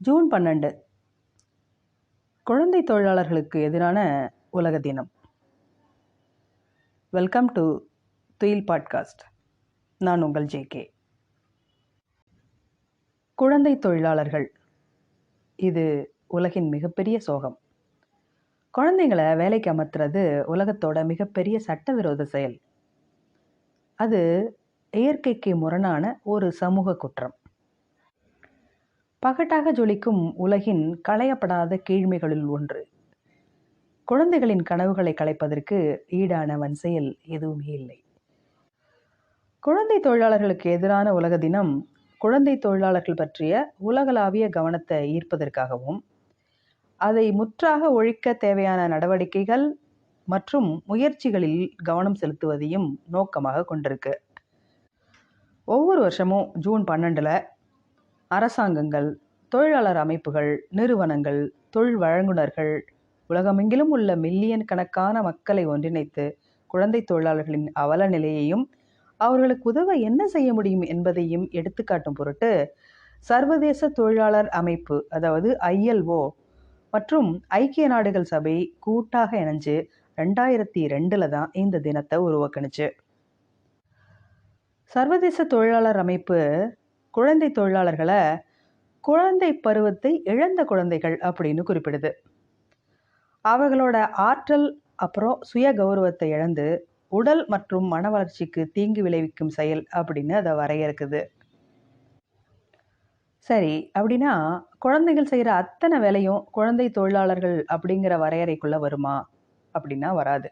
June 12 குழந்தை தொழிலாளர்களுக்கு எதிரான உலக தினம். வெல்கம் டு துயில் பாட்காஸ்ட். நான் உங்கள் ஜே.கே. குழந்தை தொழிலாளர்கள் இது உலகின் மிகப்பெரிய சோகம். குழந்தைங்களை வேலைக்கு அமர்த்துறது உலகத்தோட மிகப்பெரிய சட்டவிரோத செயல். அது இயற்கைக்கு முரணான ஒரு சமூக குற்றம். பகட்டாக ஜொலிக்கும் உலகின் களையப்படாத கீழ்மைகளில் ஒன்று. குழந்தைகளின் கனவுகளை களைப்பதற்கு ஈடான வன்செயல் எதுவுமே இல்லை. குழந்தை தொழிலாளர்களுக்கு எதிரான உலக தினம் குழந்தை தொழிலாளர்கள் பற்றிய உலகளாவிய கவனத்தை ஈர்ப்பதற்காகவும் அதை முற்றாக ஒழிக்க தேவையான நடவடிக்கைகள் மற்றும் முயற்சிகளில் கவனம் செலுத்துவதையும் நோக்கமாக கொண்டிருக்கு. ஒவ்வொரு வருஷமும் ஜூன் 12 அரசாங்கங்கள், தொழிலாளர் அமைப்புகள், நிறுவனங்கள், தொழில் வழங்குனர்கள் உலகமெங்கிலும் உள்ள மில்லியன் கணக்கான மக்களை ஒன்றிணைத்து குழந்தை தொழிலாளர்களின் அவல நிலையையும் அவர்களுக்கு உதவ என்ன செய்ய முடியும் என்பதையும் எடுத்துக்காட்டும் பொருட்டு சர்வதேச தொழிலாளர் அமைப்பு, அதாவது ILO மற்றும் ஐக்கிய நாடுகள் சபை கூட்டாக இணைஞ்சு 2002 தான் இந்த தினத்தை உருவாக்குனுச்சு. சர்வதேச தொழிலாளர் அமைப்பு குழந்தை தொழிலாளர்களை குழந்தை பருவத்தை இழந்த குழந்தைகள் அப்படின்னு குறிப்பிடுது. அவர்களோட ஆற்றல் அப்புறம் சுய கௌரவத்தை இழந்து உடல் மற்றும் மன வளர்ச்சிக்கு தீங்கு விளைவிக்கும் செயல் அப்படின்னு அதை வரையறுக்குது. சரி, அப்படின்னா குழந்தைகள் செய்கிற அத்தனை வேலையும் குழந்தை தொழிலாளர்கள் அப்படிங்கிற வரையறைக்குள்ள வருமா அப்படின்னா வராது.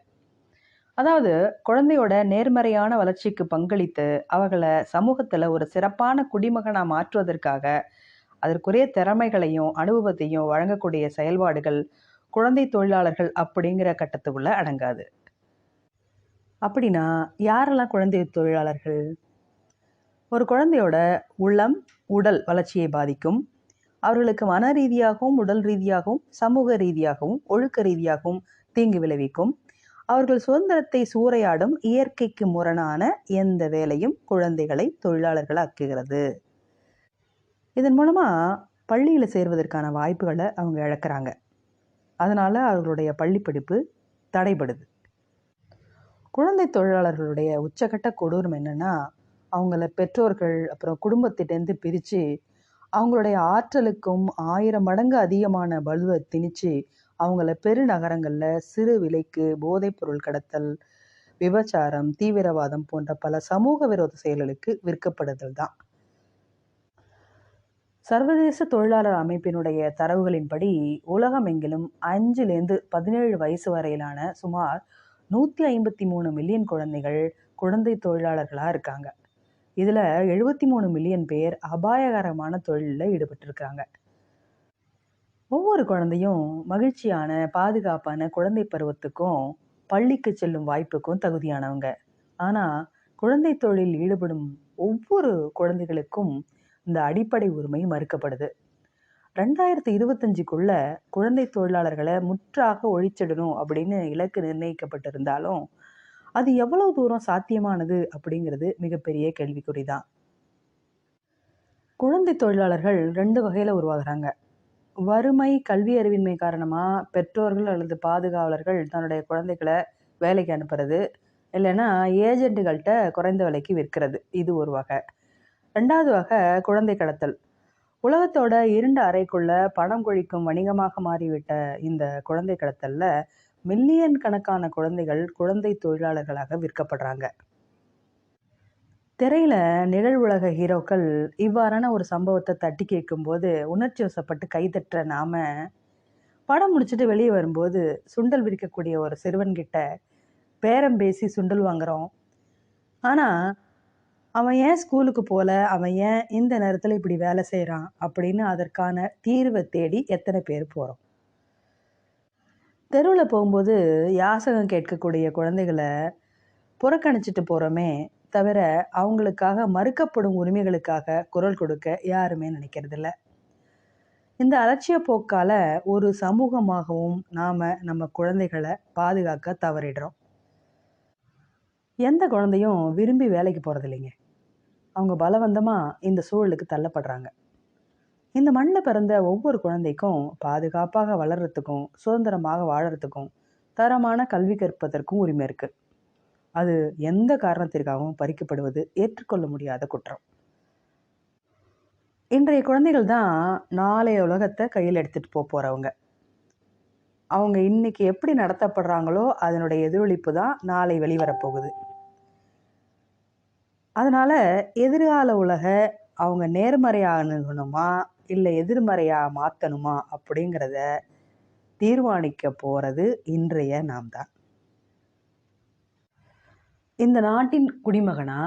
அதாவது குழந்தையோட நேர்மறையான வளர்ச்சிக்கு பங்களித்து அவர்களை சமூகத்துல ஒரு சிறப்பான குடிமகனா மாற்றுவதற்காக அதற்குரிய திறமைகளையும் அனுபவத்தையும் வழங்கக்கூடிய செயல்பாடுகள் குழந்தை தொழிலாளர்கள் அப்படிங்கிற கட்டத்துக்குள்ள அடங்காது. அப்படின்னா யாரெல்லாம் குழந்தை தொழிலாளர்கள்? ஒரு குழந்தையோட உள்ளம், உடல் வளர்ச்சியை பாதிக்கும், அவர்களுக்கு மன ரீதியாகவும் உடல் ரீதியாகவும் சமூக ரீதியாகவும் ஒழுக்க ரீதியாகவும் தீங்கு விளைவிக்கும், அவர்கள் சுதந்திரத்தை சூறையாடும் இயற்கைக்கு முரணான எந்த வேலையும் குழந்தைகளை தொழிலாளர்களாக்குகிறது. இதன் மூலமா பள்ளியில் சேர்வதற்கான வாய்ப்புகளை அவங்க இழக்கிறாங்க. அதனால அவர்களுடைய பள்ளி படிப்பு தடைபடுது. குழந்தை தொழிலாளர்களுடைய உச்சகட்ட கொடூரம் என்னன்னா, அவங்கள பெற்றோர்கள் அப்புறம் குடும்பத்திட்டேருந்து பிரித்து அவங்களுடைய ஆற்றலுக்கும் 1000 மடங்கு அதிகமான பலுவை திணிச்சு அவங்கள பெருநகரங்களில் சிறு விலைக்கு போதைப்பொருள் கடத்தல், விபச்சாரம், தீவிரவாதம் போன்ற பல சமூக விரோத செயல்களுக்கு விற்கப்படுதல் தான். சர்வதேச தொழிலாளர் அமைப்பினுடைய தரவுகளின்படி உலகமெங்கிலும் 5லேருந்து 17 வயசு வரையிலான சுமார் 153 மில்லியன் குழந்தைகள் குழந்தை தொழிலாளர்களாக இருக்காங்க. இதில் 73 மில்லியன் பேர் அபாயகரமான தொழிலில் ஈடுபட்டிருக்காங்க. ஒவ்வொரு குழந்தையும் மகிழ்ச்சியான பாதுகாப்பான குழந்தை பருவத்துக்கும் பள்ளிக்கு செல்லும் வாய்ப்புக்கும் தகுதியானவங்க. ஆனால் குழந்தை தொழிலில் ஈடுபடும் ஒவ்வொரு குழந்தைகளுக்கும் இந்த அடிப்படை உரிமை மறுக்கப்படுது. 2025க்குள்ள குழந்தை தொழிலாளர்களை முற்றாக ஒழிச்சிடணும் அப்படின்னு இலக்கு நிர்ணயிக்கப்பட்டிருந்தாலும் அது எவ்வளவு தூரம் சாத்தியமானது அப்படிங்கிறது மிகப்பெரிய கேள்விக்குறிதான். குழந்தை தொழிலாளர்கள் 2 வகையில் உருவாகிறாங்க. வறுமை, கல்வி அறிவின்மை காரணமாக பெற்றோர்கள் அல்லது பாதுகாவலர்கள் தன்னுடைய குழந்தைகளை வேலைக்கு அனுப்புறது, இல்லைன்னா ஏஜென்ட்டுகள்கிட்ட குறைந்த விலைக்கு விற்கிறது. இது ஒரு வகை. 2வது வகை குழந்தை கடத்தல். உலகத்தோட 2 அறைக்குள்ள பணம் கொழிக்கும் வணிகமாக மாறிவிட்ட இந்த குழந்தை கடத்தலில் மில்லியன் கணக்கான குழந்தைகள் குழந்தை தொழிலாளர்களாக விற்கப்படுறாங்க. திரையில நிழல் உலக ஹீரோக்கள் இவ்வாறான ஒரு சம்பவத்தை தட்டி கேட்கும்போது உணர்ச்சி வசப்பட்டு கைதட்டுற நாம படம் முடிச்சுட்டு வெளியே வரும்போது சுண்டல் விற்கக்கூடிய ஒரு சிறுவன்கிட்ட பேரம் பேசி சுண்டல் வாங்குறோம். ஆனால் அவன் ஏன் ஸ்கூலுக்கு போகல, அவன் ஏன் இந்த நேரத்தில் இப்படி வேலை செய்கிறான் அப்படின்னு அதற்கான தீர்வை தேடி எத்தனை பேர் போகிறோம். தெருவில் போகும்போது யாசகம் கேட்கக்கூடிய குழந்தைகளை புறக்கணிச்சிட்டு போகிறோமே தவிர அவங்களுக்காக மறுக்கப்படும் உரிமைகளுக்காக குரல் கொடுக்க யாருமே நினைக்கிறதில்ல. இந்த அலட்சிய போக்கால ஒரு சமூகமாகவும் நம்ம குழந்தைகளை பாதுகாக்க தவறிடுறோம். எந்த குழந்தையும் விரும்பி வேலைக்கு போகிறது இல்லைங்க. அவங்க பலவந்தமாக இந்த சூழலுக்கு தள்ளப்படுறாங்க. இந்த மண்ணில் பிறந்த ஒவ்வொரு குழந்தைக்கும் பாதுகாப்பாக வளர்கிறதுக்கும் சுதந்திரமாக வாழறதுக்கும் தரமான கல்வி கற்பதற்கும் உரிமை இருக்குது. அது எந்த காரணத்திற்காகவும் பறிக்கப்படுவது ஏற்றுக்கொள்ள முடியாத குற்றம். இன்றைய குழந்தைகள் தான் நாளைய உலகத்தை கையில் எடுத்துகிட்டு போகிறவங்க. அவங்க இன்னைக்கு எப்படி நடத்தப்படுறாங்களோ அதனுடைய எதிரொலிப்பு தான் நாளை வெளிவரப்போகுது. அதனால் எதிர்கால உலக அவங்க நேர்மறையாக அணுகணுமா இல்லை எதிர்மறையாக மாற்றணுமா அப்படிங்கிறத தீர்மானிக்க போகிறது இன்றைய நாம் தான். இந்த நாட்டின் குடிமகனா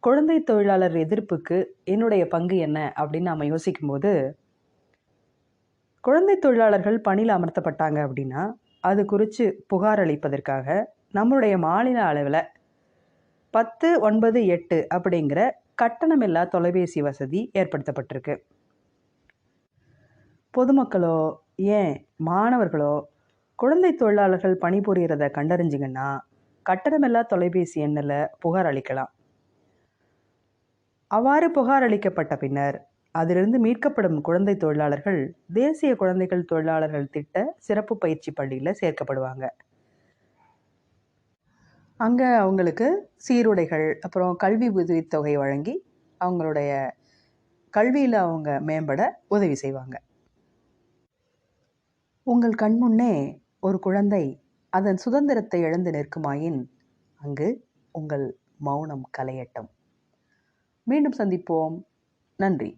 குழந்தை தொழிலாளர் எதிர்ப்புக்கு என்னுடைய பங்கு என்ன அப்படின்னு நாம் யோசிக்கும்போது, குழந்தை தொழிலாளர்கள் பணியில் அமர்த்தப்பட்டாங்க அப்படின்னா அது குறித்து புகார் அளிப்பதற்காக நம்மளுடைய மாநில அளவில் 1098 அப்படிங்கிற கட்டணமில்லா தொலைபேசி வசதி ஏற்படுத்தப்பட்டிருக்கு. பொதுமக்களோ ஏன் மாணவர்களோ குழந்தை தொழிலாளர்கள் பணிபுரிகிறத கண்டறிஞ்சிங்கன்னா கட்டணமில்லா தொலைபேசி எண்ணில் புகார் அளிக்கலாம். அவ்வாறு புகார் அளிக்கப்பட்ட பின்னர் அதிலிருந்து மீட்கப்படும் குழந்தை தொழிலாளர்கள் தேசிய குழந்தைகள் தொழிலாளர்கள் திட்ட சிறப்பு பயிற்சி பள்ளியில் சேர்க்கப்படுவாங்க. அங்கே அவங்களுக்கு சீருடைகள் அப்புறம் கல்வி உதவித்தொகை வழங்கி அவங்களுடைய கல்வியில் அவங்க மேம்பட உதவி செய்வாங்க. உங்கள் கண்முன்னே ஒரு குழந்தை அதன் சுதந்திரத்தை இழந்து நிற்குமாயின் அங்கு உங்கள் மௌனம் கலையட்டும். மீண்டும் சந்திப்போம். நன்றி.